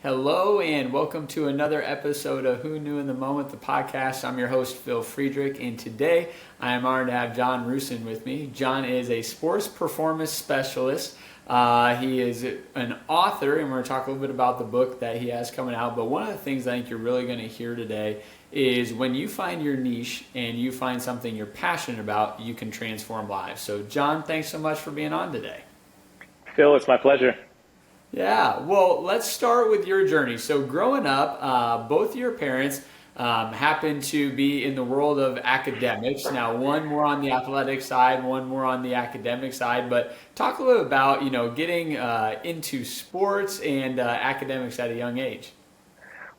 Hello and welcome to another episode of Who Knew in the Moment, the podcast. I'm your host, Phil Friedrich, and today I am honored to have John Rusin with me. John is a sports performance specialist. He is an author, and we're going to talk a little bit about the book that he has coming out. But one of the things I think you're really going to hear today is when you find your niche and you find something you're passionate about, you can transform lives. So, John, thanks so much for being on today. Phil, it's my pleasure. Yeah, well, let's start with your journey. So, growing up, both your parents happened to be in the world of academics. Now, one more on the athletic side, one more on the academic side. But talk a little about getting into sports and academics at a young age.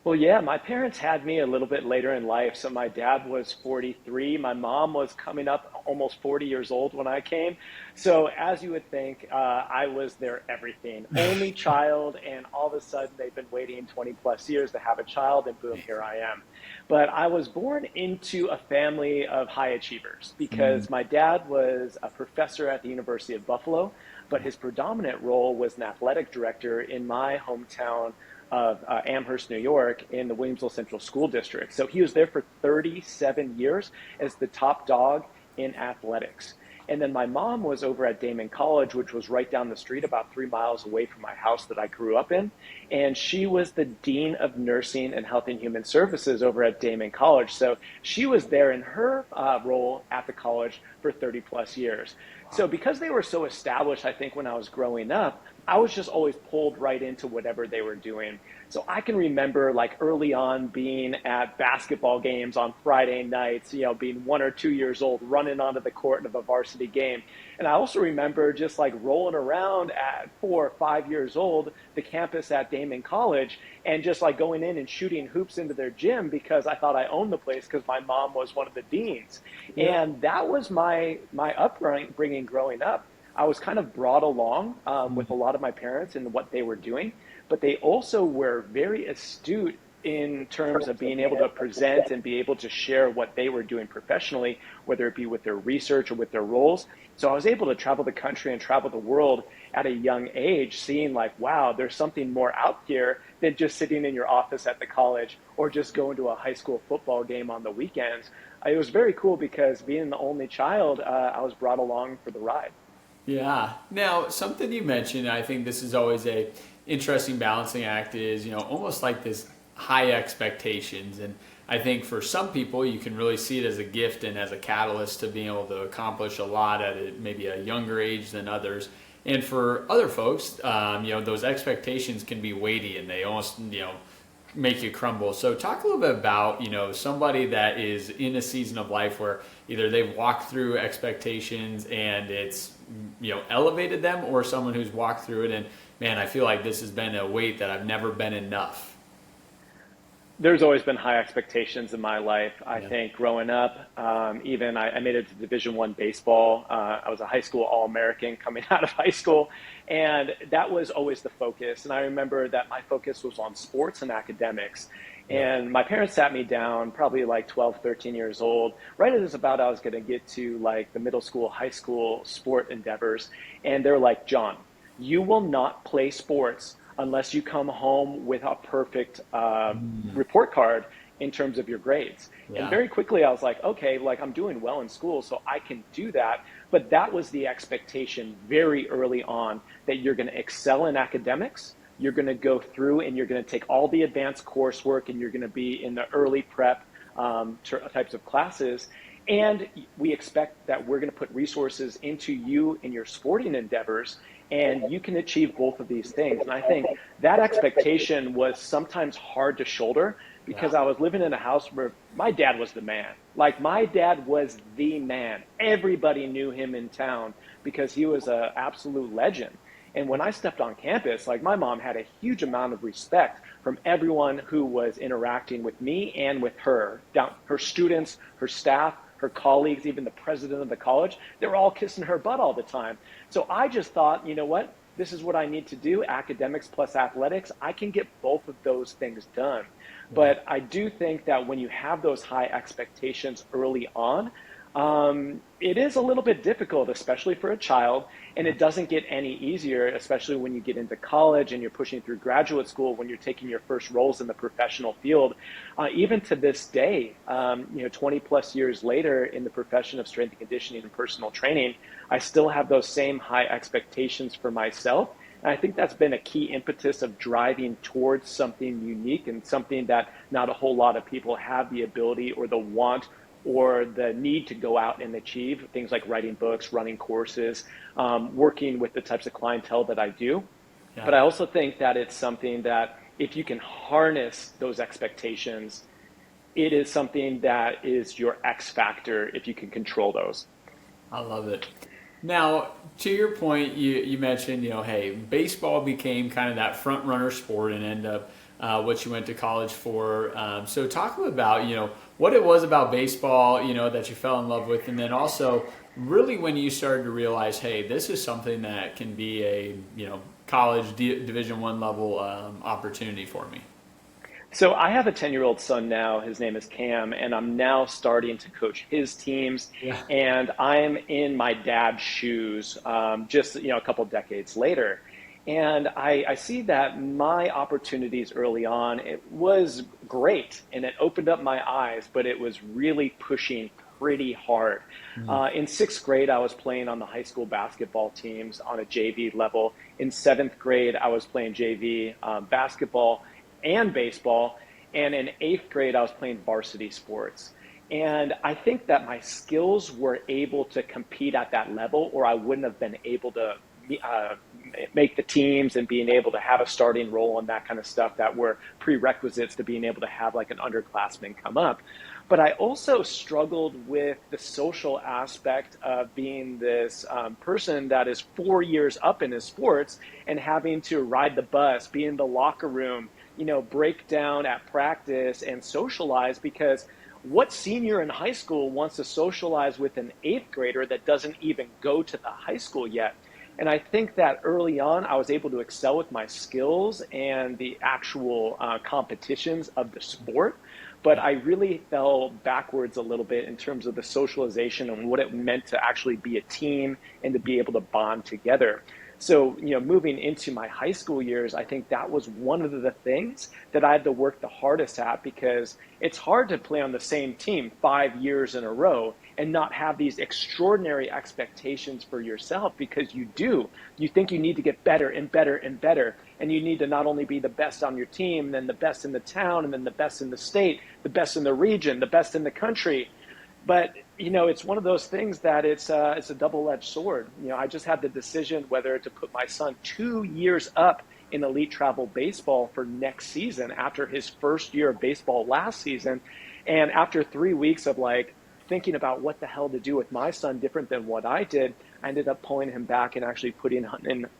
Well, yeah, my parents had me a little bit later in life. So my dad was 43. My mom was coming up almost 40 years old when I came. So as you would think, I was their everything. Only child, and all of a sudden they've been waiting 20 plus years to have a child, and boom, here I am. But I was born into a family of high achievers because my dad was a professor at the University of Buffalo, but his predominant role was an athletic director in my hometown of Amherst, New York, in the Williamsville Central School District. So he was there for 37 years as the top dog in athletics. And then my mom was over at Damon College, which was right down the street, about 3 miles away from my house that I grew up in. And she was the Dean of Nursing and Health and Human Services over at Damon College. So she was there in her role at the college for 30 plus years. So because they were so established, I think when I was growing up, I was just always pulled right into whatever they were doing. So I can remember like early on being at basketball games on Friday nights, being 1 or 2 years old, running onto the court of a varsity game. And I also remember just like rolling around at 4 or 5 years old, the campus at Damon College, and just like going in and shooting hoops into their gym because I thought I owned the place because my mom was one of the deans. Yeah. And that was my upbringing growing up. I was kind of brought along with a lot of my parents and what they were doing, but they also were very astute in terms of being able to present and be able to share what they were doing professionally, whether it be with their research or with their roles. So I was able to travel the country and travel the world at a young age, seeing like, wow, there's something more out here than just sitting in your office at the college or just going to a high school football game on the weekends. It was very cool because being the only child, I was brought along for the ride. Yeah. Now, something you mentioned, I think this is always a interesting balancing act is, almost like this high expectations. And I think for some people, you can really see it as a gift and as a catalyst to being able to accomplish a lot at maybe a younger age than others. And for other folks, those expectations can be weighty and they almost, make you crumble. So talk a little bit about, somebody that is in a season of life where either they've walked through expectations and it's, elevated them, or someone who's walked through it and, man, I feel like this has been a weight that I've never been enough. There's always been high expectations in my life. I Yeah. think growing up, even I made it to Division I baseball. I was a high school All-American coming out of high school, and that was always the focus. And I remember that my focus was on sports and academics. Yeah. And my parents sat me down probably like 12, 13 years old, right as about I was going to get to like the middle school, high school sport endeavors. And they're like, John, you will not play sports unless you come home with a perfect report card in terms of your grades. And Yeah. very quickly I was like, okay, like I'm doing well in school, so I can do that. But that was the expectation very early on, that you're going to excel in academics. You're going to go through and you're going to take all the advanced coursework and you're going to be in the early prep types of classes. And we expect that we're going to put resources into you in your sporting endeavors, and you can achieve both of these things. And I think that expectation was sometimes hard to shoulder because I was living in a house where my dad was the man. Like my dad was the man. Everybody knew him in town because he was an absolute legend. And when I stepped on campus, like my mom had a huge amount of respect from everyone who was interacting with me and with her, down her students, her staff, her colleagues, even the president of the college. They were all kissing her butt all the time. So I just thought, you know what? This is what I need to do, academics plus athletics. I can get both of those things done. But I do think that when you have those high expectations early on, It is a little bit difficult, especially for a child, and it doesn't get any easier, especially when you get into college and you're pushing through graduate school, when you're taking your first roles in the professional field. Even to this day, 20 plus years later in the profession of strength and conditioning and personal training, I still have those same high expectations for myself. And I think that's been a key impetus of driving towards something unique and something that not a whole lot of people have the ability or the want or the need to go out and achieve, things like writing books, running courses, working with the types of clientele that I do. Yeah. But I also think that it's something that if you can harness those expectations, it is something that is your X factor if you can control those. I love it. Now, to your point, you mentioned, hey, baseball became kind of that front runner sport and end up what you went to college for. So talk about, what it was about baseball, that you fell in love with, and then also really when you started to realize, hey, this is something that can be a, college Division I level opportunity for me. So I have a 10-year-old son now. His name is Cam, and I'm now starting to coach his teams. Yeah. And I'm in my dad's shoes, just a couple decades later. And I see that my opportunities early on, it was great, and it opened up my eyes, but it was really pushing pretty hard. In sixth grade, I was playing on the high school basketball teams on a JV level. In seventh grade, I was playing JV basketball and baseball. And in eighth grade, I was playing varsity sports. And I think that my skills were able to compete at that level, or I wouldn't have been able to uh, make the teams and being able to have a starting role and that kind of stuff that were prerequisites to being able to have like an underclassman come up. But I also struggled with the social aspect of being this person that is 4 years up in his sports and having to ride the bus, be in the locker room, break down at practice and socialize, because what senior in high school wants to socialize with an eighth grader that doesn't even go to the high school yet? And I think that early on, I was able to excel with my skills and the actual competitions of the sport. But I really fell backwards a little bit in terms of the socialization and what it meant to actually be a team and to be able to bond together. So, moving into my high school years, I think that was one of the things that I had to work the hardest at, because it's hard to play on the same team 5 years in a row and not have these extraordinary expectations for yourself, because you do. You think you need to get better and better and better. And you need to not only be the best on your team, and then the best in the town, and then the best in the state, the best in the region, the best in the country. But it's one of those things that it's a double-edged sword. I just had the decision whether to put my son 2 years up in elite travel baseball for next season after his first year of baseball last season. And after 3 weeks of thinking about what the hell to do with my son different than what I did, I ended up pulling him back and actually putting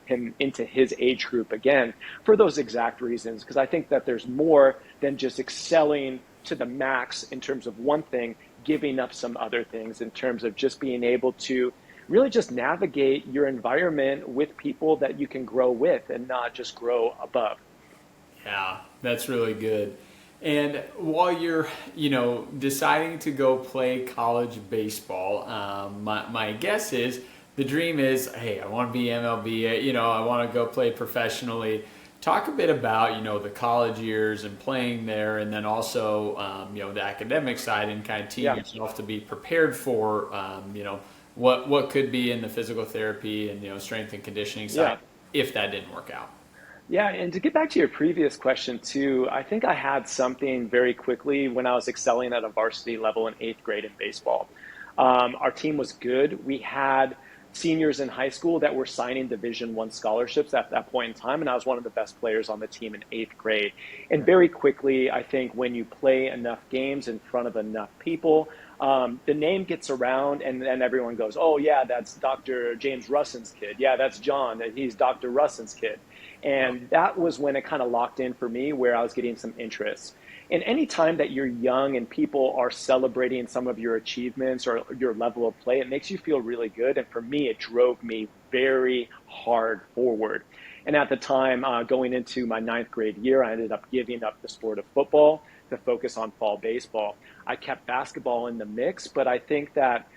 him into his age group again for those exact reasons. Because I think that there's more than just excelling to the max in terms of one thing, giving up some other things in terms of just being able to really just navigate your environment with people that you can grow with and not just grow above. Yeah, that's really good. And while you're, deciding to go play college baseball, my guess is the dream is, hey, I want to be MLB. I want to go play professionally. Talk a bit about, the college years and playing there, and then also, the academic side, and kind of teaching Yeah. yourself to be prepared for, what could be in the physical therapy and, strength and conditioning Yeah. side if that didn't work out. Yeah, and to get back to your previous question too, I think I had something very quickly when I was excelling at a varsity level in eighth grade in baseball. Our team was good. We had seniors in high school that were signing Division I scholarships at that point in time, and I was one of the best players on the team in eighth grade. And very quickly, I think when you play enough games in front of enough people, the name gets around, and then everyone goes, "Oh yeah, that's Dr. James Russin's kid. Yeah, that's John. He's Dr. Russin's kid." And that was when it kind of locked in for me, where I was getting some interest. And any time that you're young and people are celebrating some of your achievements or your level of play, it makes you feel really good. And for me, it drove me very hard forward. And at the time, going into my ninth grade year, I ended up giving up the sport of football to focus on fall baseball. I kept basketball in the mix, but I think that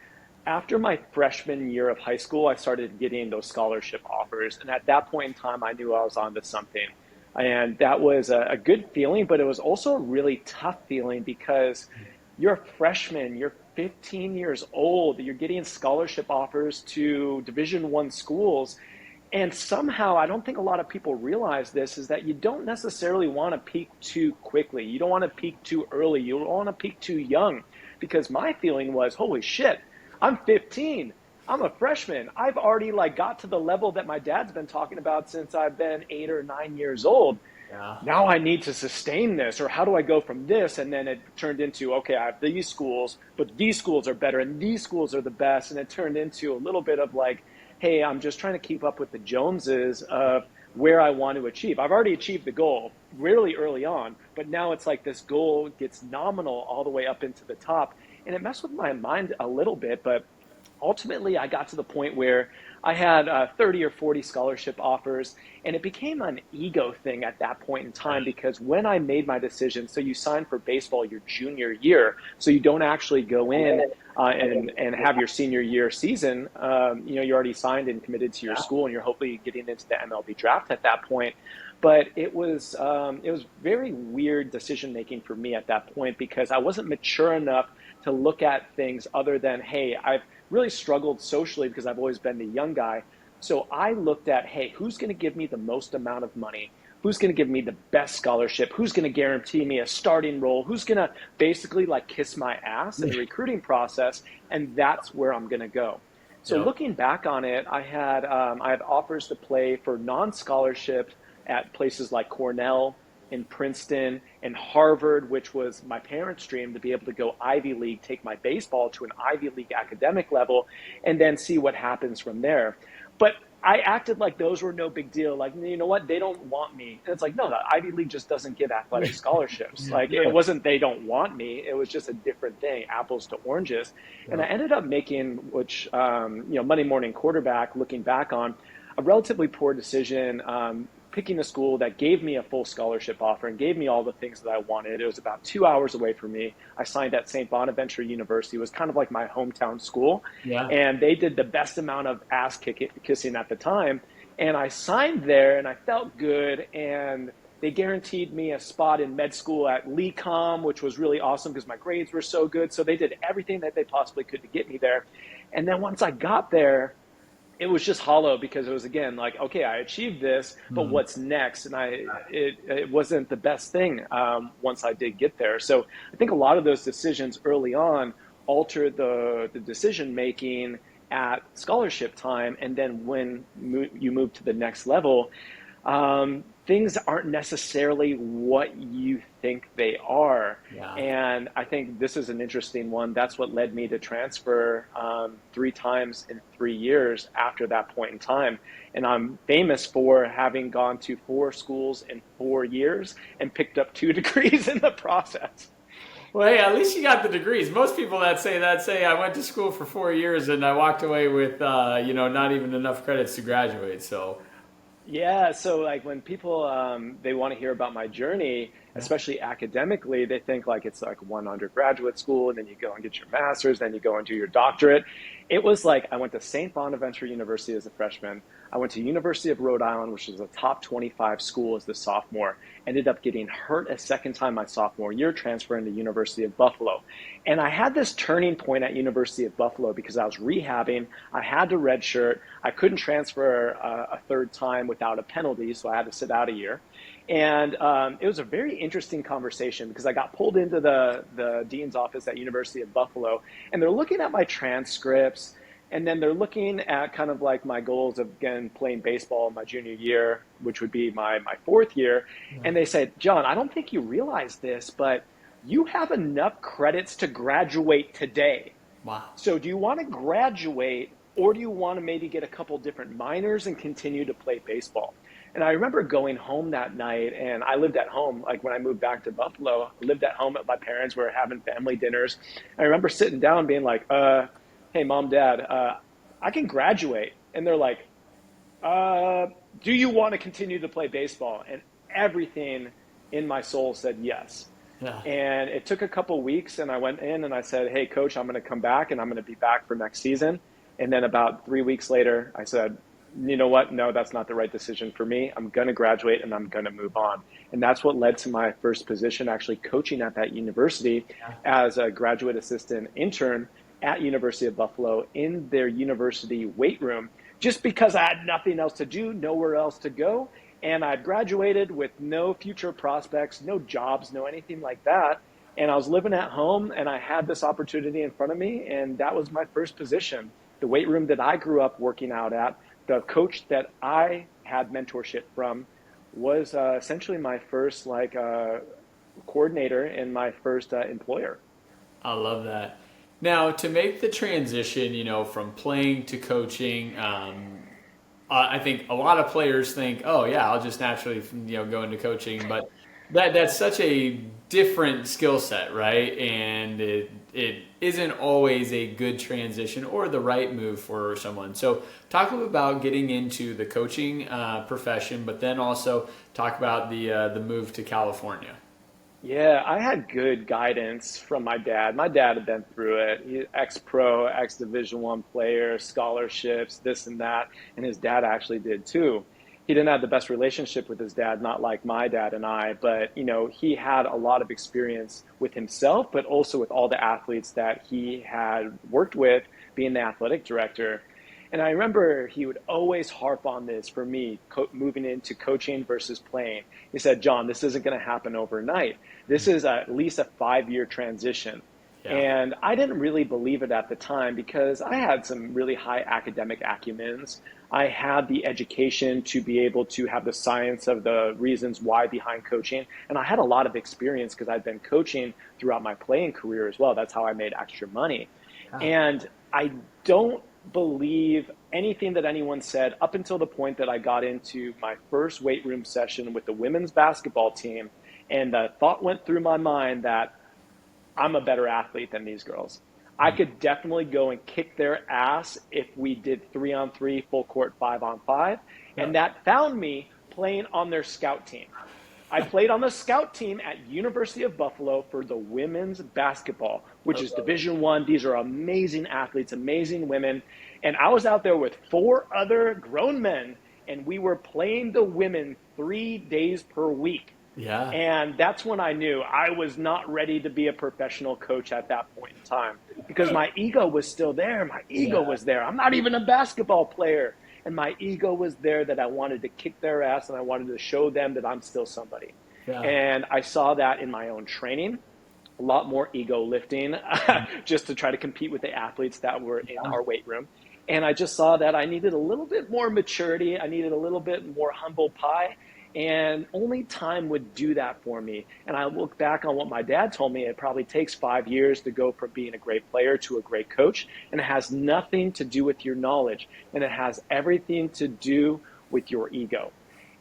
After my freshman year of high school, I started getting those scholarship offers. And at that point in time, I knew I was onto something. And that was a good feeling, but it was also a really tough feeling because you're a freshman, you're 15 years old, you're getting scholarship offers to Division I schools. And somehow, I don't think a lot of people realize this, is that you don't necessarily want to peak too quickly. You don't want to peak too early. You don't want to peak too young. Because my feeling was, holy shit, I'm 15. I'm a freshman. I've already like got to the level that my dad's been talking about since I've been 8 or 9 years old. Yeah. Now I need to sustain this, or how do I go from this? And then it turned into, okay, I have these schools, but these schools are better and these schools are the best. And it turned into a little bit of like, hey, I'm just trying to keep up with the Joneses of where I want to achieve. I've already achieved the goal really early on, but now it's like this goal gets nominal all the way up into the top. And it messed with my mind a little bit, but ultimately I got to the point where I had 30 or 40 scholarship offers, and it became an ego thing at that point in time because when I made my decision, so you sign for baseball your junior year, so you don't actually go in and have your senior year season. You already signed and committed to your school, and you're hopefully getting into the MLB draft at that point. But it was very weird decision making for me at that point because I wasn't mature enough to look at things other than, hey, I've really struggled socially because I've always been the young guy. So I looked at, hey, who's going to give me the most amount of money? Who's going to give me the best scholarship? Who's going to guarantee me a starting role? Who's going to basically like kiss my ass in the recruiting process? And that's where I'm going to go. So Yep. looking back on it, I had offers to play for non-scholarships at places like Cornell, in Princeton, and Harvard, which was my parents' dream to be able to go Ivy League, take my baseball to an Ivy League academic level, and then see what happens from there. But I acted like those were no big deal. Like, you know what? They don't want me. And it's like, no, the Ivy League just doesn't give athletic scholarships. Like, it Yeah. wasn't they don't want me. It was just a different thing, apples to oranges. And I Yep. ended up making, which, Monday morning quarterback, looking back on, a relatively poor decision, picking a school that gave me a full scholarship offer and gave me all the things that I wanted. It was about 2 hours away from me. I signed at St. Bonaventure University. It was kind of like my hometown school. Yeah. And they did the best amount of kissing at the time. And I signed there and I felt good. And they guaranteed me a spot in med school at LeComm, which was really awesome because my grades were so good. So they did everything that they possibly could to get me there. And then once I got there, it was just hollow because it was again like, okay, I achieved this, but Mhm. what's next? And it wasn't the best thing once I did get there. So I think a lot of those decisions early on altered the decision making at scholarship time, and then when you move to the next level, things aren't necessarily what you think they are. Yeah. And I think this is an interesting one. That's what led me to transfer 3 times in 3 years after that point in time. And I'm famous for having gone to 4 schools in 4 years and picked up 2 degrees in the process. Well, hey, at least you got the degrees. Most people that say I went to school for 4 years and I walked away with not even enough credits to graduate. So Yeah, so like when people they want to hear about my journey, especially academically, they think like it's like one undergraduate school and then you go and get your master's, then you go and do your doctorate. It was like I went to St. Bonaventure University as a freshman. I went to University of Rhode Island, which is a top 25 school as the sophomore. Ended up getting hurt a second time my sophomore year, transferring to University of Buffalo. And I had this turning point at University of Buffalo because I was rehabbing. I had to redshirt. I couldn't transfer a third time without a penalty, so I had to sit out a year. And it was a very interesting conversation because I got pulled into the dean's office at University of Buffalo, and they're looking at my transcripts, and then they're looking at kind of like my goals of, again, playing baseball in my junior year, which would be my fourth year. yeah. And they said, John, I don't think you realize this, but you have enough credits to graduate today. Wow. So do you want to graduate, or do you want to maybe get a couple different minors and continue to play baseball? And I remember going home that night, and I lived at home. Like when I moved back to Buffalo, I lived at home at my parents. We were having family dinners. I remember sitting down being like, hey, mom, dad, I can graduate. And they're like, uh, do you want to continue to play baseball? And everything in my soul said yes. Yeah. And it took a couple weeks, and I went in and I said, "Hey, coach, I'm going to come back and I'm going to be back for next season." And then about 3 weeks later, I said, "You know what? No, that's not the right decision for me. I'm going to graduate and I'm going to move on." And that's what led to my first position actually coaching at that university as a graduate assistant intern at University of Buffalo in their university weight room, just because I had nothing else to do, nowhere else to go. And I'd graduated with no future prospects, no jobs, no anything like that. And I was living at home and I had this opportunity in front of me. And that was my first position. The weight room that I grew up working out at, the coach that I had mentorship from was essentially my first coordinator and my first employer. I love that. Now, to make the transition, from playing to coaching, I think a lot of players think, "Oh, yeah, I'll just naturally, go into coaching." But that's such a different skill set, right? And it isn't always a good transition or the right move for someone. So, talk a little about getting into the coaching profession, but then also talk about the move to California. Yeah, I had good guidance from my dad. My dad had been through it. Ex-pro, ex-Division I player, scholarships, this and that, and his dad actually did too. He didn't have the best relationship with his dad, not like my dad and I, but he had a lot of experience with himself, but also with all the athletes that he had worked with, being the athletic director. And I remember he would always harp on this for me, moving into coaching versus playing. He said, "John, this isn't going to happen overnight. This is at least a 5-year transition." Yeah. And I didn't really believe it at the time because I had some really high academic acumens. I had the education to be able to have the science of the reasons why behind coaching. And I had a lot of experience because I'd been coaching throughout my playing career as well. That's how I made extra money. And I don't believe anything that anyone said up until the point that I got into my first weight room session with the women's basketball team. And the thought went through my mind that I'm a better athlete than these girls. I could definitely go and kick their ass if we did 3-on-3, full court, 5-on-5. Yeah. And that found me playing on their scout team. I played on the scout team at University of Buffalo for the women's basketball, which is Division I. These are amazing athletes, amazing women. And I was out there with 4 other grown men, and we were playing the women 3 days per week. Yeah. And that's when I knew I was not ready to be a professional coach at that point in time because my ego was still there. My ego was there. I'm not even a basketball player. And my ego was there that I wanted to kick their ass and I wanted to show them that I'm still somebody. Yeah. And I saw that in my own training, a lot more ego lifting just to try to compete with the athletes that were in our weight room. And I just saw that I needed a little bit more maturity. I needed a little bit more humble pie. And only time would do that for me. And I look back on what my dad told me. It probably takes 5 years to go from being a great player to a great coach. And it has nothing to do with your knowledge. And it has everything to do with your ego.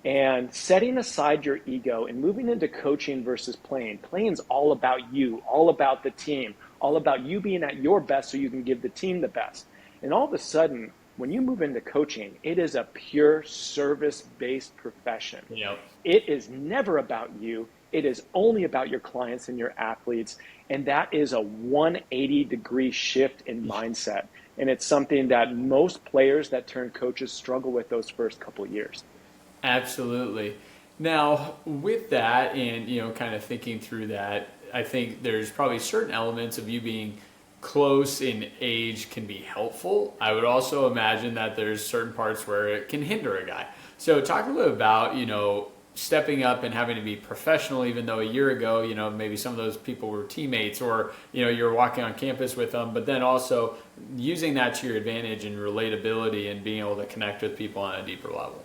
And setting aside your ego and moving into coaching versus playing. Playing's all about you, all about the team, all about you being at your best so you can give the team the best. And all of a sudden, when you move into coaching, it is a pure service-based profession. Yep. It is never about you. It is only about your clients and your athletes. And that is a 180-degree shift in mindset. And it's something that most players that turn coaches struggle with those first couple of years. Absolutely. Now, with that and, kind of thinking through that, I think there's probably certain elements of you being close in age can be helpful. I would also imagine that there's certain parts where it can hinder a guy. So talk a little about, stepping up and having to be professional, even though a year ago, maybe some of those people were teammates or, you were walking on campus with them, but then also using that to your advantage and relatability and being able to connect with people on a deeper level.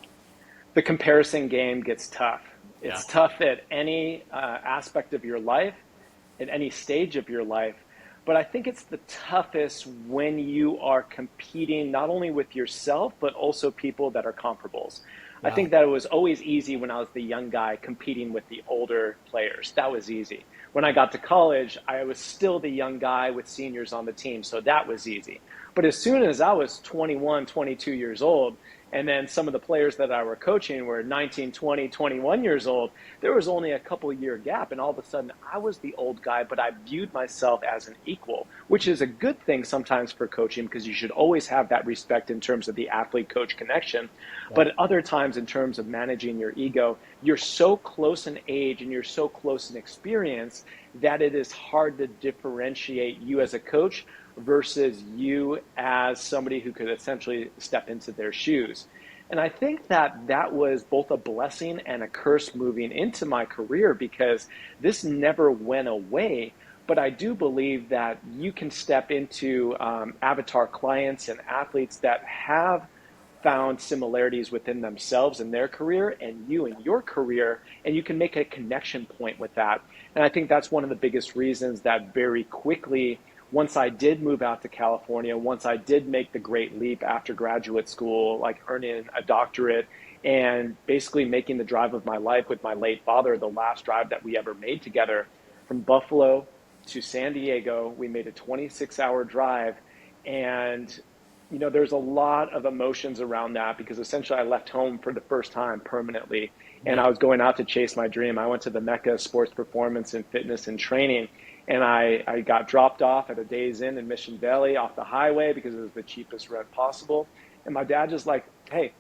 The comparison game gets tough. It's Yeah. tough at any aspect of your life, at any stage of your life. But I think it's the toughest when you are competing not only with yourself, but also people that are comparables. I think that it was always easy when I was the young guy competing with the older players. That was easy. When I got to college, I was still the young guy with seniors on the team, so that was easy. But as soon as I was 21, 22 years old, And then some of the players that I were coaching were 19, 20, 21 years old. There was only a couple year gap, and all of a sudden I was the old guy, but I viewed myself as an equal, which is a good thing sometimes for coaching, because you should always have that respect in terms of the athlete coach connection. Yeah. But at other times, in terms of managing your ego, you're so close in age and you're so close in experience that it is hard to differentiate you as a coach versus you as somebody who could essentially step into their shoes. And I think that that was both a blessing and a curse moving into my career, because this never went away. But I do believe that you can step into avatar clients and athletes that have found similarities within themselves in their career and you in your career, and you can make a connection point with that. And I think that's one of the biggest reasons that very quickly, once I did move out to California, once I did make the great leap after graduate school, like earning a doctorate and basically making the drive of my life with my late father, the last drive that we ever made together from Buffalo to San Diego, we made a 26-hour drive. And there's a lot of emotions around that, because essentially I left home for the first time permanently, and I was going out to chase my dream. I went to the Mecca of sports performance and fitness and training, and I got dropped off at a Days Inn in Mission Valley off the highway because it was the cheapest rent possible. And my dad just like, hey,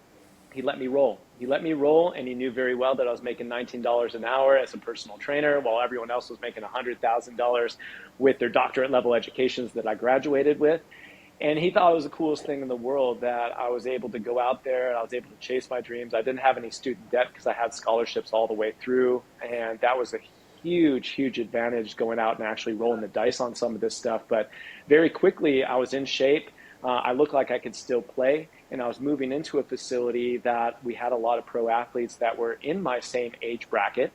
he let me roll. He let me roll, and he knew very well that I was making $19 an hour as a personal trainer, while everyone else was making $100,000 with their doctorate level educations that I graduated with. And he thought it was the coolest thing in the world that I was able to go out there and I was able to chase my dreams. I didn't have any student debt because I had scholarships all the way through. And that was a huge, huge advantage, going out and actually rolling the dice on some of this stuff. But very quickly, I was in shape. I looked like I could still play. And I was moving into a facility that we had a lot of pro athletes that were in my same age bracket.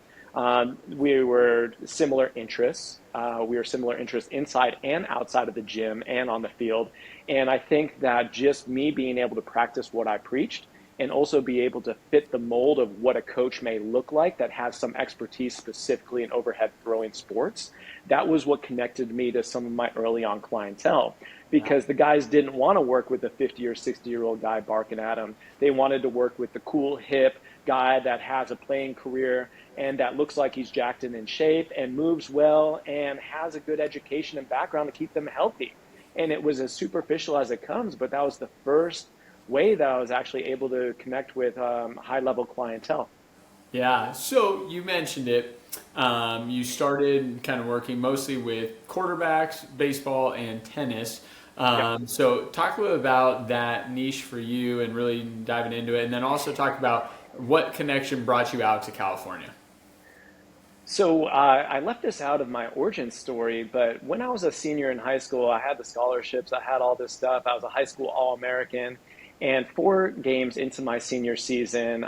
We were similar interests. We were similar interests inside and outside of the gym and on the field. And I think that just me being able to practice what I preached and also be able to fit the mold of what a coach may look like that has some expertise specifically in overhead throwing sports, that was what connected me to some of my early on clientele. Because the guys didn't want to work with a 50 or 60-year-old guy barking at them. They wanted to work with the cool, hip guy that has a playing career and that looks like he's jacked and in shape and moves well and has a good education and background to keep them healthy. And it was as superficial as it comes, but that was the first way that I was actually able to connect with high-level clientele. Yeah, so you mentioned it. You started kind of working mostly with quarterbacks, baseball, and tennis. Yep. So talk a little about that niche for you and really diving into it, and then also talk about what connection brought you out to California. So I left this out of my origin story, but when I was a senior in high school, I had the scholarships, I had all this stuff. I was a high school All-American. And 4 games into my senior season,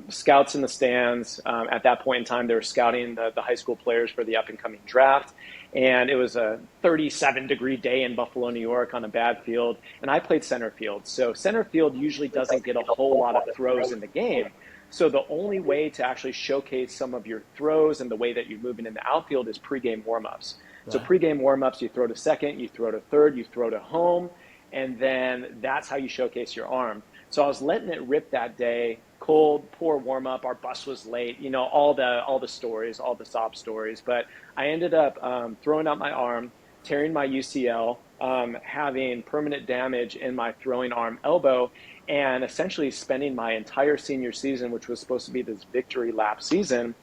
scouts in the stands, at that point in time, they were scouting the high school players for the up-and-coming draft. And it was a 37-degree day in Buffalo, New York on a bad field. And I played center field. So center field usually doesn't get a whole lot of throws in the game. So the only way to actually showcase some of your throws and the way that you're moving in the outfield is pregame warmups. So pregame warmups, you throw to second, you throw to third, you throw to home, and then that's how you showcase your arm. So I was letting it rip that day, cold, poor warm-up, our bus was late, all the stories, all the sob stories. But I ended up throwing out my arm, tearing my UCL, having permanent damage in my throwing arm elbow, and essentially spending my entire senior season, which was supposed to be this victory lap season,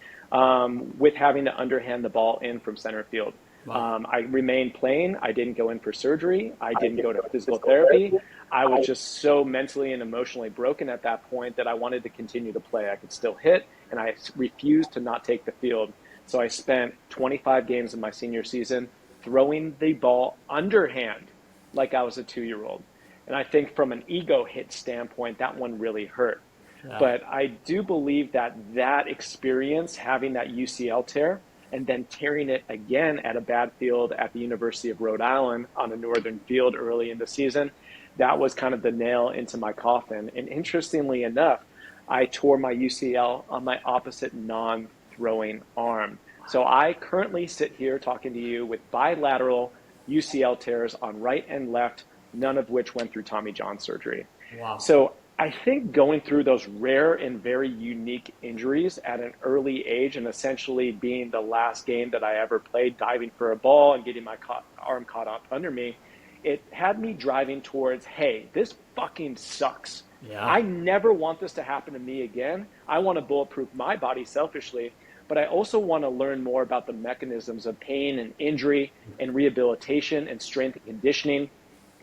with having to underhand the ball in from center field. Wow. I remained playing. I didn't go in for surgery. I didn't go to physical therapy. I was just so mentally and emotionally broken at that point that I wanted to continue to play. I could still hit, and I refused to not take the field. So I spent 25 games in my senior season throwing the ball underhand like I was a 2-year-old. And I think from an ego hit standpoint, that one really hurt. Yeah. But I do believe that that experience, having that UCL tear, and then tearing it again at a bad field at the University of Rhode Island on a northern field early in the season, that was kind of the nail into my coffin. And interestingly enough, I tore my UCL on my opposite non-throwing arm. So I currently sit here talking to you with bilateral UCL tears on right and left, none of which went through Tommy John surgery. Wow. So I think going through those rare and very unique injuries at an early age and essentially being the last game that I ever played, diving for a ball and getting my arm caught up under me, it had me driving towards, hey, this fucking sucks. Yeah. I never want this to happen to me again. I want to bulletproof my body selfishly, but I also want to learn more about the mechanisms of pain and injury and rehabilitation and strength and conditioning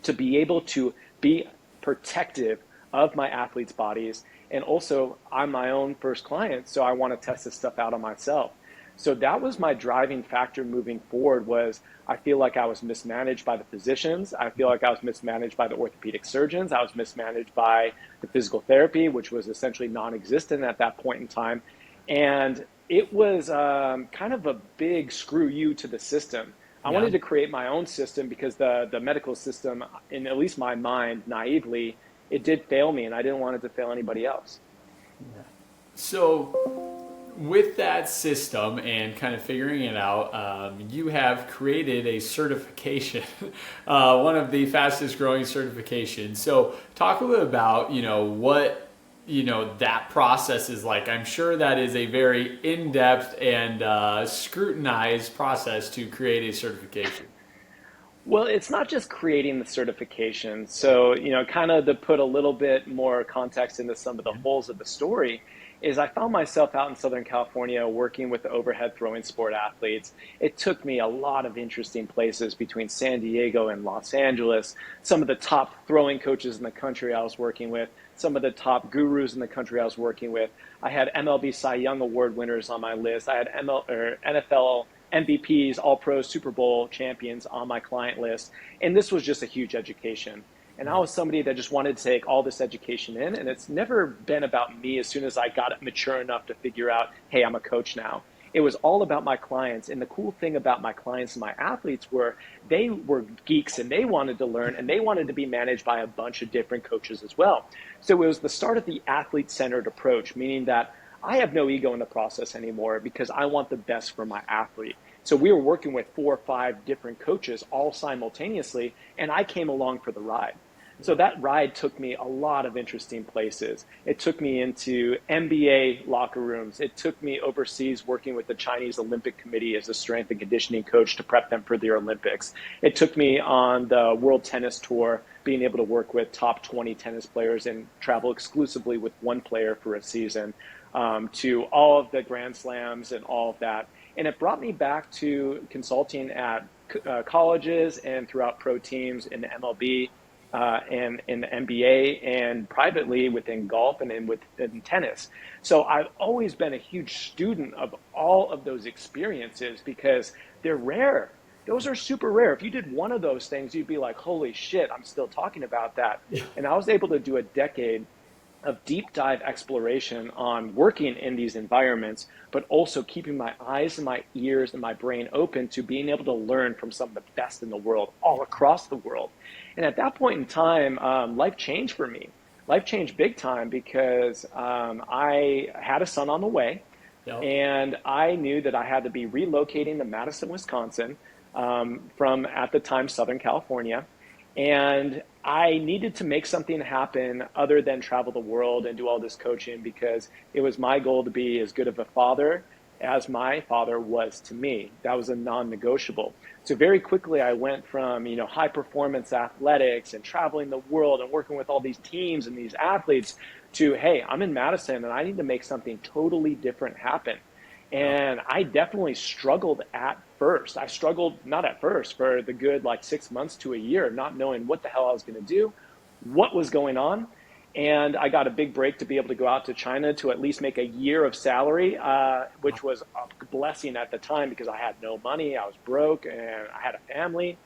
to be able to be protective of my athletes' bodies. And also, I'm my own first client, so I want to test this stuff out on myself. So that was my driving factor moving forward. Was I feel like I was mismanaged by the physicians. I feel like I was mismanaged by the orthopedic surgeons. I was mismanaged by the physical therapy, which was essentially non-existent at that point in time. And it was kind of a big screw you to the system. I Yeah. wanted to create my own system because the medical system, in at least my mind, naively, it did fail me, and I didn't want it to fail anybody else. So, with that system and kind of figuring it out, you have created a certification, one of the fastest growing certifications. So, talk a little about what that process is like. I'm sure that is a very in-depth and scrutinized process to create a certification. Well, it's not just creating the certification. So, kind of to put a little bit more context into some of the holes of the story, is I found myself out in Southern California working with the overhead throwing sport athletes. It took me a lot of interesting places between San Diego and Los Angeles, some of the top throwing coaches in the country I was working with, some of the top gurus in the country I was working with. I had MLB Cy Young Award winners on my list. I had NFL MVPs, All Pros, Super Bowl champions on my client list. And this was just a huge education. And I was somebody that just wanted to take all this education in. And it's never been about me as soon as I got mature enough to figure out, hey, I'm a coach now. It was all about my clients. And the cool thing about my clients and my athletes were they were geeks and they wanted to learn and they wanted to be managed by a bunch of different coaches as well. So it was the start of the athlete-centered approach, meaning that I have no ego in the process anymore because I want the best for my athlete. So we were working with 4 or 5 different coaches all simultaneously, and I came along for the ride. So that ride took me a lot of interesting places. It took me into NBA locker rooms. It took me overseas working with the Chinese Olympic Committee as a strength and conditioning coach to prep them for the Olympics. It took me on the World Tennis Tour, being able to work with top 20 tennis players and travel exclusively with one player for a season, to all of the Grand Slams and all of that. And it brought me back to consulting at colleges and throughout pro teams in the MLB, and in the NBA, and privately within golf and within tennis. So I've always been a huge student of all of those experiences because they're rare. Those are super rare. If you did one of those things, you'd be like, holy shit, I'm still talking about that. And I was able to do a decade of deep dive exploration on working in these environments, but also keeping my eyes and my ears and my brain open to being able to learn from some of the best in the world, all across the world. And at that point in time, life changed for me. Life changed big time because I had a son on the way, Yep. and I knew that I had to be relocating to Madison, Wisconsin, from at the time Southern California. And I needed to make something happen other than travel the world and do all this coaching because it was my goal to be as good of a father as my father was to me. That was a non-negotiable. So very quickly I went from, high performance athletics and traveling the world and working with all these teams and these athletes to, hey, I'm in Madison and I need to make something totally different happen. And I definitely struggled at first. I struggled, not at first, for the good 6 months to a year, not knowing what the hell I was going to do, what was going on. And I got a big break to be able to go out to China to at least make a year of salary, which was a blessing at the time because I had no money, I was broke, and I had a family.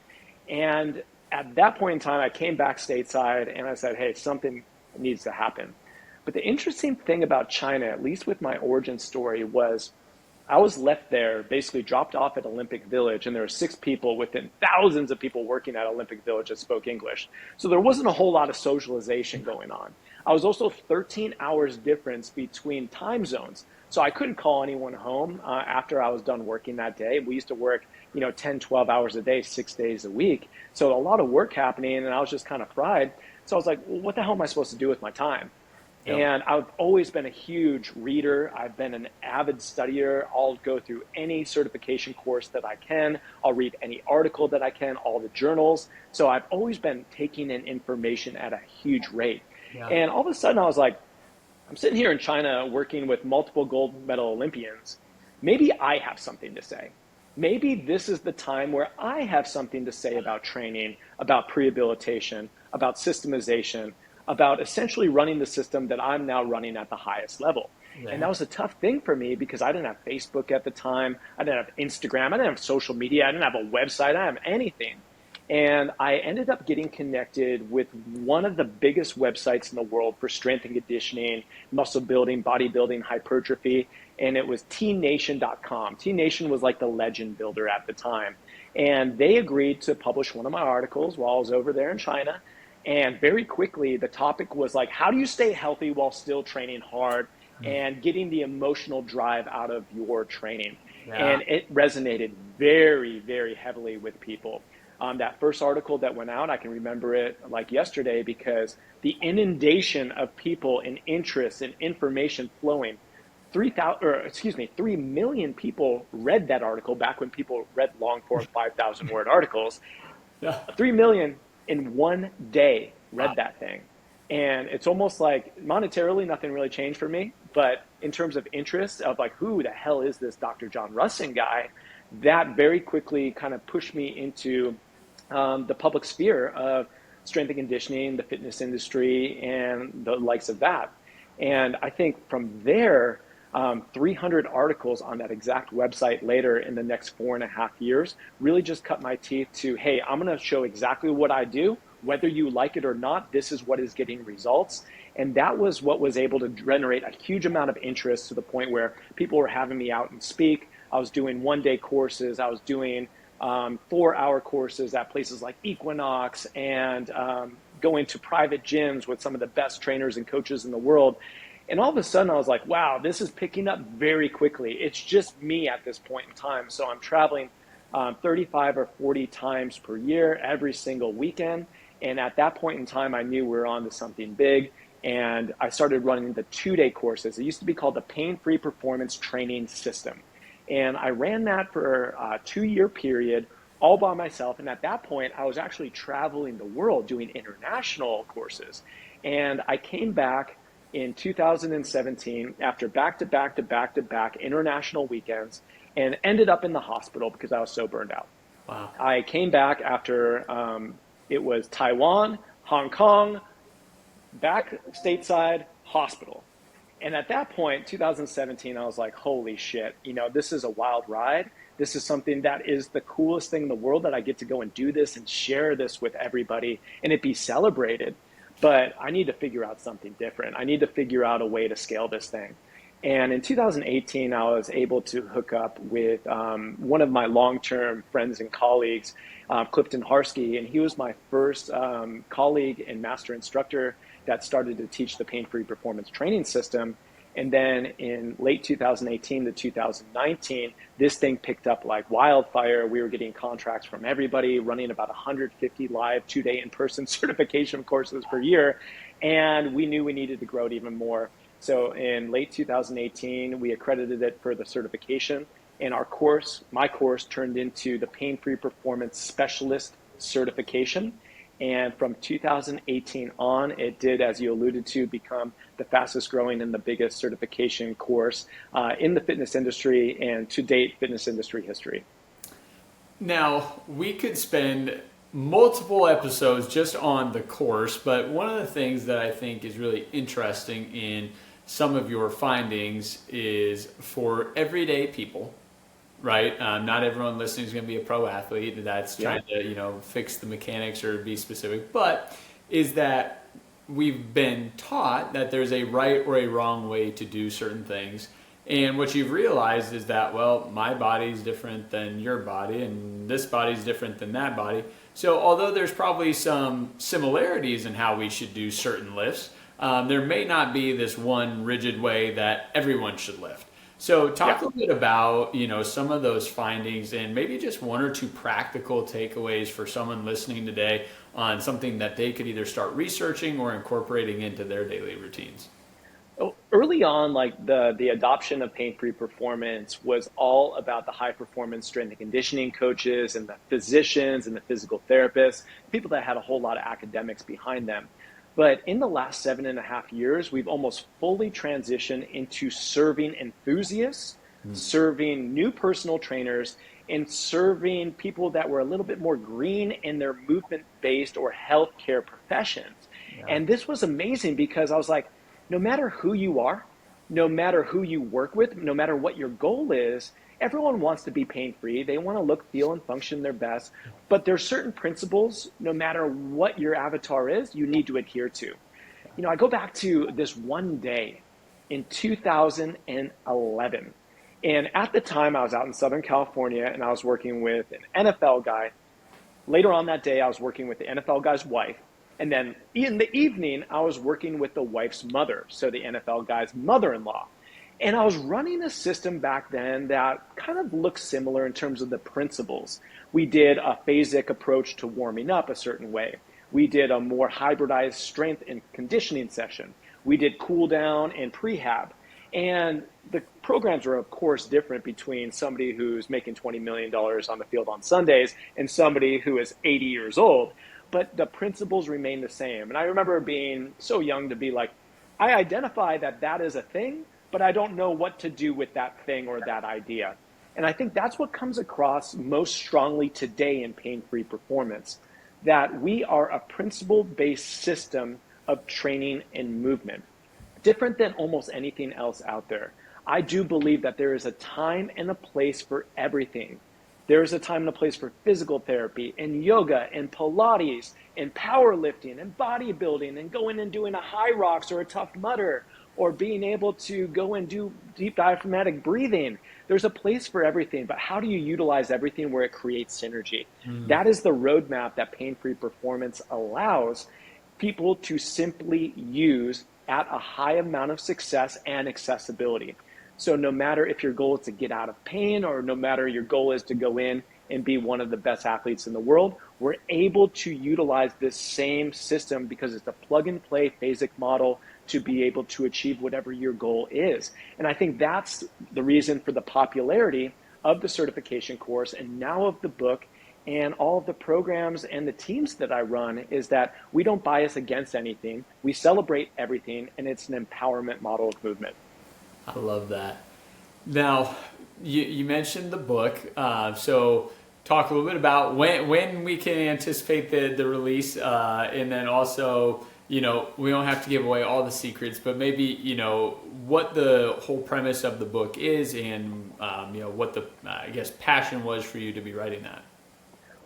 And at that point in time, I came back stateside and I said, hey, something needs to happen. But the interesting thing about China, at least with my origin story, was I was left there, basically dropped off at Olympic Village, and there were 6 people within thousands of people working at Olympic Village that spoke English. So there wasn't a whole lot of socialization going on. I was also 13 hours difference between time zones. So I couldn't call anyone home after I was done working that day. We used to work, 10, 12 hours a day, 6 days a week. So a lot of work happening, and I was just kind of fried. So I was like, well, what the hell am I supposed to do with my time? Yep. And I've always been a huge reader. I've been an avid studier. I'll go through any certification course that I can. I'll read any article that I can, all the journals. So I've always been taking in information at a huge rate. Yeah. And all of a sudden I was like, I'm sitting here in China working with multiple gold medal Olympians. Maybe I have something to say. Maybe this is the time where I have something to say about training, about prehabilitation, about systemization, about essentially running the system that I'm now running at the highest level. And Yeah. that was a tough thing for me because I didn't have Facebook at the time. I didn't have Instagram. I didn't have social media. I didn't have a website. I didn't have anything. And I ended up getting connected with one of the biggest websites in the world for strength and conditioning, muscle building, bodybuilding, hypertrophy. And it was tnation.com. T-Nation was like the legend builder at the time. And they agreed to publish one of my articles while I was over there in China. And very quickly, the topic was like, how do you stay healthy while still training hard and getting the emotional drive out of your training? Yeah. And it resonated very, very heavily with people. That first article that went out, I can remember it like yesterday because the inundation of people and interest and information flowing. 3 million people read that article back when people read long form 5,000 word articles. Yeah. 3 million in one day Wow. read that thing. And it's almost like monetarily, nothing really changed for me. But in terms of interest of like, who the hell is this Dr. John Rusin guy? That very quickly kind of pushed me into the public sphere of strength and conditioning, the fitness industry, and the likes of that. And I think from there, 300 articles on that exact website later in the next 4.5 years really just cut my teeth to, hey, I'm going to show exactly what I do. Whether you like it or not, this is what is getting results. And that was what was able to generate a huge amount of interest to the point where people were having me out and speak. I was doing one-day courses. I was doing 4-hour courses at places like Equinox and going to private gyms with some of the best trainers and coaches in the world. And all of a sudden I was like, wow, this is picking up very quickly. It's just me at this point in time. So I'm traveling 35 or 40 times per year, every single weekend. And at that point in time, I knew we were on to something big. And I started running the 2-day courses. It used to be called the Pain-Free Performance Training System. And I ran that for a 2-year period all by myself. And at that point, I was actually traveling the world doing international courses. And I came back in 2017 after back-to-back international weekends and ended up in the hospital because I was so burned out. Wow. I came back after it was Taiwan, Hong Kong, back stateside, hospital. And at that point, 2017, I was like, holy shit, this is a wild ride. This is something that is the coolest thing in the world that I get to go and do this and share this with everybody and it be celebrated. But I need to figure out something different. I need to figure out a way to scale this thing. And in 2018, I was able to hook up with one of my long-term friends and colleagues, Clifton Harsky, and he was my first colleague and master instructor that started to teach the pain-free performance training system. And then in late 2018 to 2019, this thing picked up like wildfire. We were getting contracts from everybody, running about 150 live 2-day in-person certification courses per year. And we knew we needed to grow it even more. So in late 2018, we accredited it for the certification. And my course turned into the Pain-Free Performance Specialist certification. And from 2018 on, it did, as you alluded to, become the fastest growing and the biggest certification course in the fitness industry and to date fitness industry history. Now, we could spend multiple episodes just on the course, but one of the things that I think is really interesting in some of your findings is for everyday people, right? Not everyone listening is going to be a pro athlete that's trying to, fix the mechanics or be specific, but is that we've been taught that there's a right or a wrong way to do certain things. And what you've realized is that, well, my body's different than your body and this body's different than that body. So although there's probably some similarities in how we should do certain lifts, there may not be this one rigid way that everyone should lift. So talk a little bit about, some of those findings and maybe just one or two practical takeaways for someone listening today on something that they could either start researching or incorporating into their daily routines. Early on, like the adoption of pain-free performance was all about the high performance strength and conditioning coaches and the physicians and the physical therapists, people that had a whole lot of academics behind them. But in the last 7.5 years, we've almost fully transitioned into serving enthusiasts, serving new personal trainers, and serving people that were a little bit more green in their movement-based or healthcare professions. Yeah. And this was amazing because I was like, no matter who you are, no matter who you work with, no matter what your goal is, everyone wants to be pain free. They want to look, feel, and function their best. But there's certain principles, no matter what your avatar is, you need to adhere to. I go back to this one day in 2011. And at the time, I was out in Southern California and I was working with an NFL guy. Later on that day, I was working with the NFL guy's wife. And then in the evening, I was working with the wife's mother, so the NFL guy's mother-in-law. And I was running a system back then that kind of looked similar in terms of the principles. We did a phasic approach to warming up a certain way. We did a more hybridized strength and conditioning session. We did cool down and prehab. And the programs are, of course, different between somebody who's making $20 million on the field on Sundays and somebody who is 80 years old. But the principles remain the same. And I remember being so young to be like, I identify that that is a thing, but I don't know what to do with that thing or that idea. And I think that's what comes across most strongly today in pain-free performance, that we are a principle-based system of training and movement, different than almost anything else out there. I do believe that there is a time and a place for everything. There is a time and a place for physical therapy and yoga and Pilates and powerlifting and bodybuilding and going and doing a high rocks or a tough mudder or being able to go and do deep diaphragmatic breathing. There's a place for everything, but how do you utilize everything where it creates synergy? That is the roadmap that pain-free performance allows people to simply use at a high amount of success and accessibility. So no matter if your goal is to get out of pain or no matter your goal is to go in and be one of the best athletes in the world, we're able to utilize this same system because it's a plug and play phasic model to be able to achieve whatever your goal is. And I think that's the reason for the popularity of the certification course and now of the book and all of the programs and the teams that I run is that we don't bias against anything. We celebrate everything, and it's an empowerment model of movement. I love that. Now, you mentioned the book, so talk a little bit about when we can anticipate the release, and then also, we don't have to give away all the secrets, but maybe, what the whole premise of the book is and, what the, I guess, passion was for you to be writing that.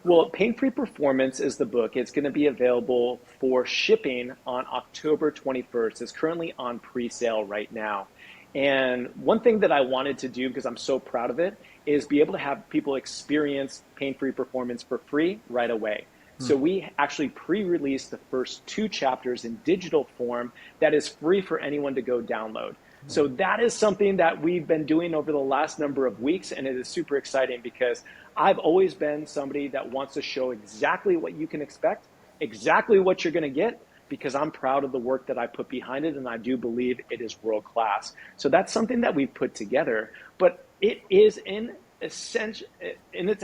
Well, Pain-Free Performance is the book. It's going to be available for shipping on October 21st. It's currently on pre-sale right now. And one thing that I wanted to do, because I'm so proud of it, is be able to have people experience pain-free performance for free right away. So we actually pre-released the first 2 chapters in digital form that is free for anyone to go download. So that is something that we've been doing over the last number of weeks, and it is super exciting because I've always been somebody that wants to show exactly what you can expect, exactly what you're going to get, because I'm proud of the work that I put behind it, and I do believe it is world class. So that's something that we've put together, but it is in its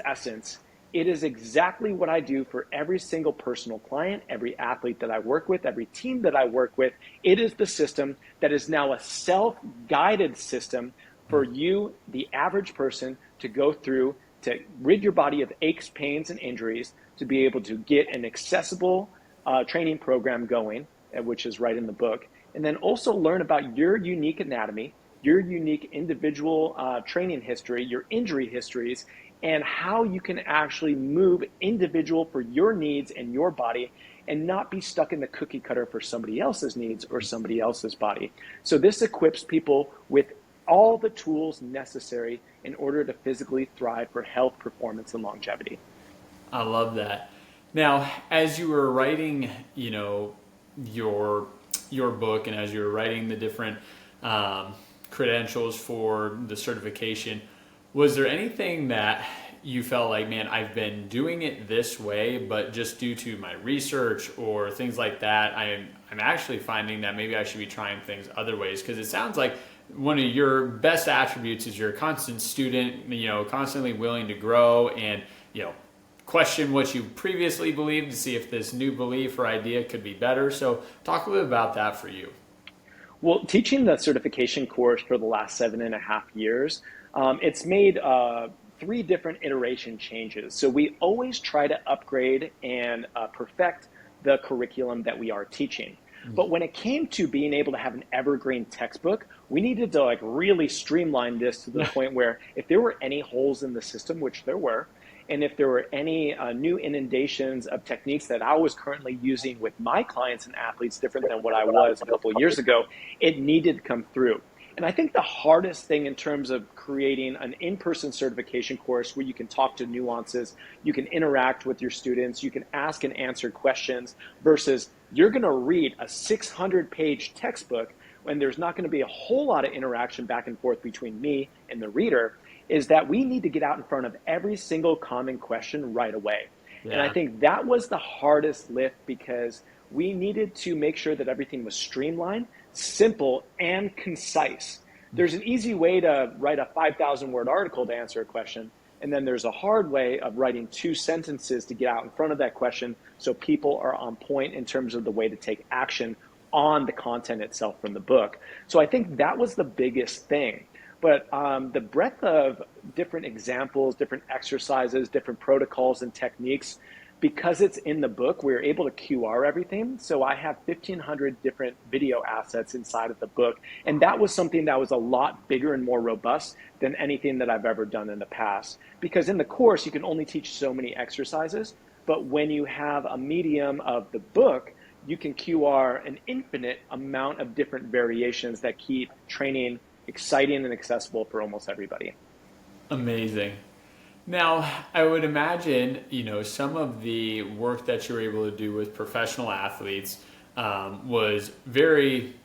essence, it is exactly what I do for every single personal client, every athlete that I work with, every team that I work with. It is the system that is now a self-guided system for you, the average person, to go through to rid your body of aches, pains, and injuries, to be able to get an accessible training program going, which is right in the book, and then also learn about your unique anatomy, your unique individual training history, your injury histories, and how you can actually move individual for your needs and your body and not be stuck in the cookie cutter for somebody else's needs or somebody else's body. So this equips people with all the tools necessary in order to physically thrive for health, performance, and longevity. I love that. Now, as you were writing, your book, and as you were writing the different credentials for the certification, was there anything that you felt like, man, I've been doing it this way, but just due to my research or things like that, I'm actually finding that maybe I should be trying things other ways? Because it sounds like one of your best attributes is you're a constant student, constantly willing to grow and, question what you previously believed to see if this new belief or idea could be better. So talk a little bit about that for you. Well, teaching the certification course for the last 7.5 years, it's made three different iteration changes. So we always try to upgrade and perfect the curriculum that we are teaching. But when it came to being able to have an evergreen textbook, we needed to like really streamline this to the point where if there were any holes in the system, which there were, and if there were any new inundations of techniques that I was currently using with my clients and athletes different than what I was a couple of years ago, it needed to come through. And I think the hardest thing in terms of creating an in-person certification course where you can talk to nuances, you can interact with your students, you can ask and answer questions versus you're going to read a 600-page textbook when there's not going to be a whole lot of interaction back and forth between me and the reader, is that we need to get out in front of every single common question right away. Yeah. And I think that was the hardest lift because we needed to make sure that everything was streamlined, simple, and concise. There's an easy way to write a 5,000 word article to answer a question. And then there's a hard way of writing 2 sentences to get out in front of that question so people are on point in terms of the way to take action on the content itself from the book. So I think that was the biggest thing. But the breadth of different examples, different exercises, different protocols and techniques, because it's in the book, we're able to QR everything. So I have 1,500 different video assets inside of the book. And that was something that was a lot bigger and more robust than anything that I've ever done in the past. Because in the course, you can only teach so many exercises. But when you have a medium of the book, you can QR an infinite amount of different variations that keep training exciting and accessible for almost everybody. Amazing. Now, I would imagine, some of the work that you were able to do with professional athletes was very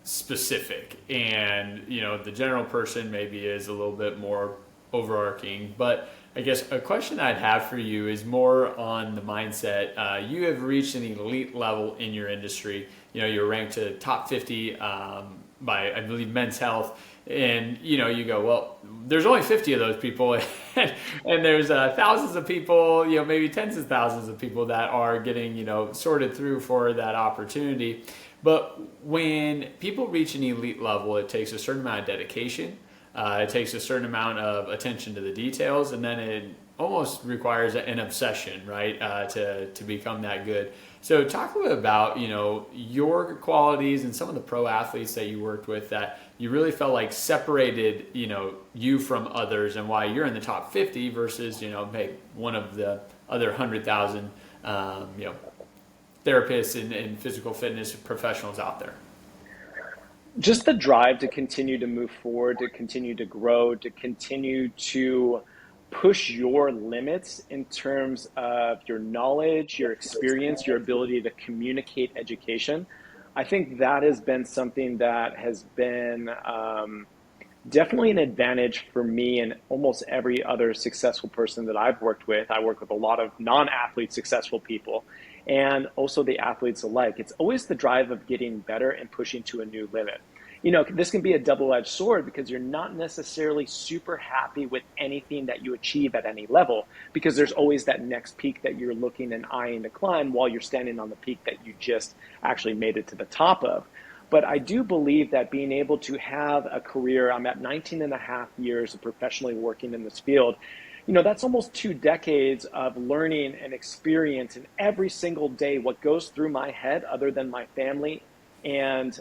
specific. And, the general person maybe is a little bit more overarching. But I guess a question I'd have for you is more on the mindset. You have reached an elite level in your industry. You're ranked to top 50 by, I believe, Men's Health. And, you go, well, there's only 50 of those people and there's thousands of people, maybe tens of thousands of people that are getting, sorted through for that opportunity. But when people reach an elite level, it takes a certain amount of dedication. It takes a certain amount of attention to the details, and then it almost requires an obsession, right, to become that good. So talk a little bit about, your qualities and some of the pro athletes that you worked with that you really felt like separated, you from others and why you're in the top 50 versus, maybe one of the other 100,000, therapists and physical fitness professionals out there. Just the drive to continue to move forward, to continue to grow, to continue to push your limits in terms of your knowledge, your experience, your ability to communicate education. I think that has been something that has been definitely an advantage for me and almost every other successful person that I've worked with. I work with a lot of non-athlete successful people and also the athletes alike. It's always the drive of getting better and pushing to a new limit. This can be a double-edged sword because you're not necessarily super happy with anything that you achieve at any level because there's always that next peak that you're looking and eyeing to climb while you're standing on the peak that you just actually made it to the top of. But I do believe that being able to have a career, I'm at 19 and a half years of professionally working in this field, that's almost 2 decades of learning and experience, and every single day what goes through my head other than my family and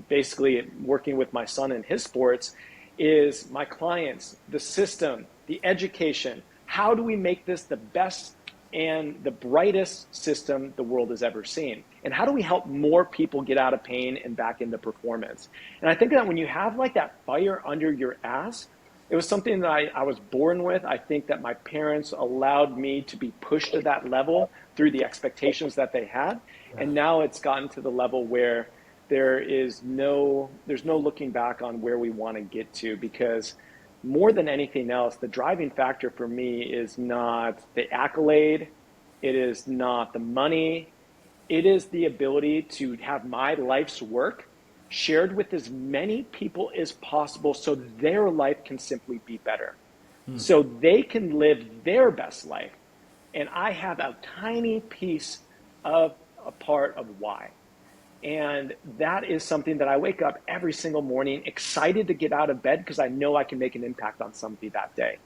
basically working with my son in his sports is my clients, the system, the education. How do we make this the best and the brightest system the world has ever seen? And how do we help more people get out of pain and back into performance? And I think that when you have like that fire under your ass, it was something that I was born with. I think that my parents allowed me to be pushed to that level through the expectations that they had. And now it's gotten to the level where there's no looking back on where we want to get to because more than anything else, the driving factor for me is not the accolade, it is not the money, it is the ability to have my life's work shared with as many people as possible so their life can simply be better. So they can live their best life. And I have a tiny piece of a part of why. And that is something that I wake up every single morning excited to get out of bed because I know I can make an impact on somebody that day.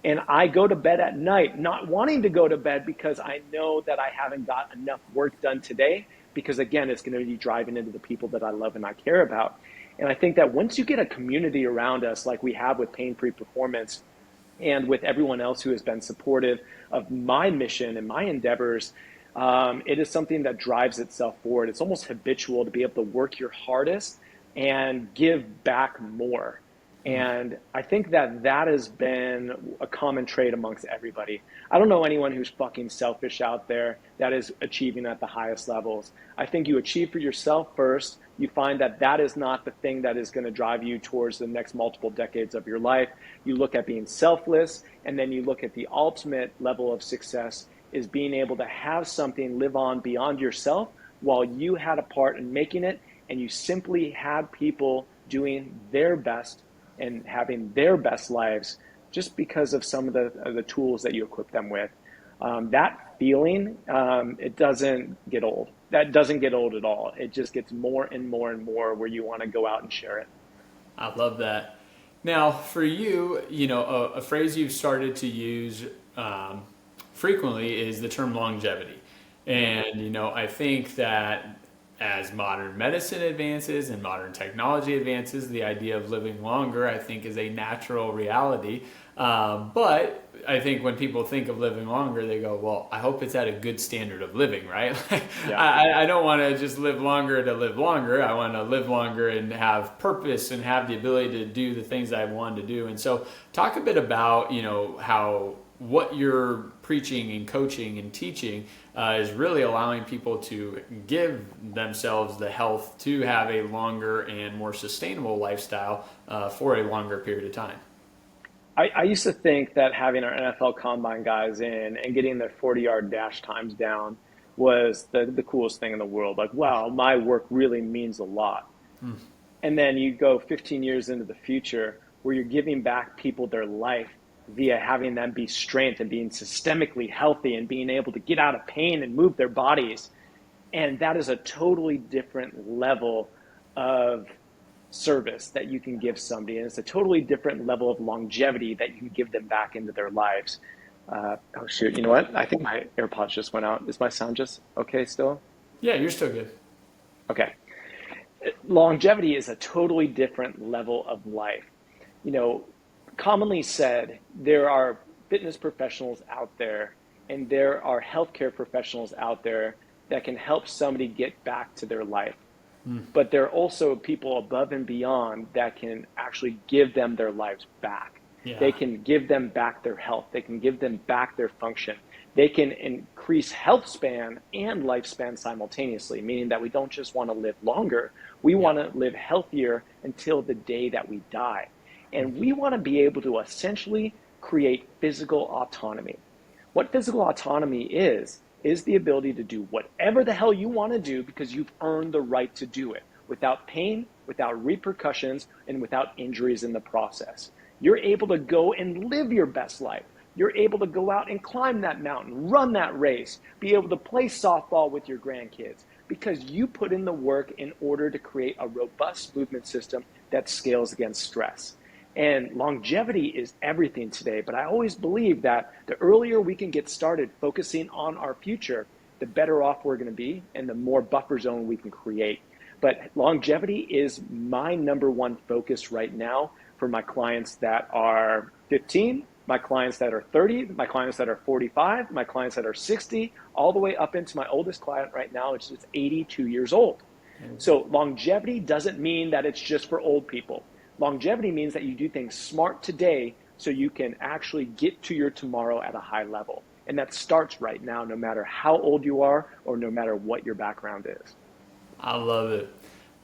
And I go to bed at night not wanting to go to bed because I know that I haven't got enough work done today because, again, it's going to be driving into the people that I love and I care about. And I think that once you get a community around us like we have with Pain Free Performance, and with everyone else who has been supportive of my mission and my endeavors, it is something that drives itself forward. It's almost habitual to be able to work your hardest and give back more. And I think that that has been a common trait amongst everybody. I don't know anyone who's fucking selfish out there that is achieving at the highest levels. I think you achieve for yourself first. You find that that is not the thing that is going to drive you towards the next multiple decades of your life. You look at being selfless, and then you look at the ultimate level of success is being able to have something live on beyond yourself while you had a part in making it, and you simply had people doing their best and having their best lives just because of some of the tools that you equip them with. That feeling, it doesn't get old. That doesn't get old at all. It just gets more and more and more where you want to go out and share it. I love that. Now, for you, a phrase you've started to use frequently is the term longevity. And, I think that as modern medicine advances and modern technology advances, the idea of living longer, I think, is a natural reality. But I think when people think of living longer, they go, well, I hope it's at a good standard of living, right? Yeah. I don't want to just live longer to live longer. I want to live longer and have purpose and have the ability to do the things I wanted to do. And so talk a bit about, how what you're preaching and coaching and teaching is really allowing people to give themselves the health to have a longer and more sustainable lifestyle for a longer period of time. I used to think that having our NFL Combine guys in and getting their 40-yard dash times down was the coolest thing in the world. Like, wow, my work really means a lot. And then you go 15 years into the future where you're giving back people their life via having them be strength and being systemically healthy and being able to get out of pain and move their bodies. And that is a totally different level of service that you can give somebody. And it's a totally different level of longevity that you can give them back into their lives. Oh, shoot. You know what? I think my AirPods just went out. Is my sound just okay still? Yeah, you're still good. Okay. Longevity is a totally different level of life. Commonly said, there are fitness professionals out there and there are healthcare professionals out there that can help somebody get back to their life. But there are also people above and beyond that can actually give them their lives back. Yeah. They can give them back their health. They can give them back their function. They can increase health span and lifespan simultaneously, meaning that we don't just want to live longer. We want to live healthier until the day that we die. And we want to be able to essentially create physical autonomy. What physical autonomy is the ability to do whatever the hell you want to do because you've earned the right to do it without pain, without repercussions, and without injuries in the process. You're able to go and live your best life. You're able to go out and climb that mountain, run that race, be able to play softball with your grandkids because you put in the work in order to create a robust movement system that scales against stress. And longevity is everything today, but I always believe that the earlier we can get started focusing on our future, the better off we're going to be and the more buffer zone we can create. But longevity is my number one focus right now for my clients that are 15, my clients that are 30, my clients that are 45, my clients that are 60, all the way up into my oldest client right now, which is 82 years old. So longevity doesn't mean that it's just for old people. Longevity means that you do things smart today so you can actually get to your tomorrow at a high level. And that starts right now, no matter how old you are or no matter what your background is. I love it.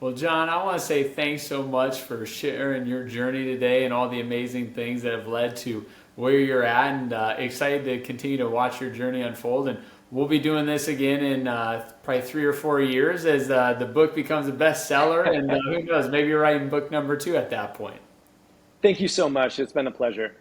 Well, John, I want to say thanks so much for sharing your journey today and all the amazing things that have led to where you're at, and excited to continue to watch your journey unfold. And we'll be doing this again in probably 3 or 4 years as the book becomes a bestseller. And who knows, maybe you're writing book number 2 at that point. Thank you so much. It's been a pleasure.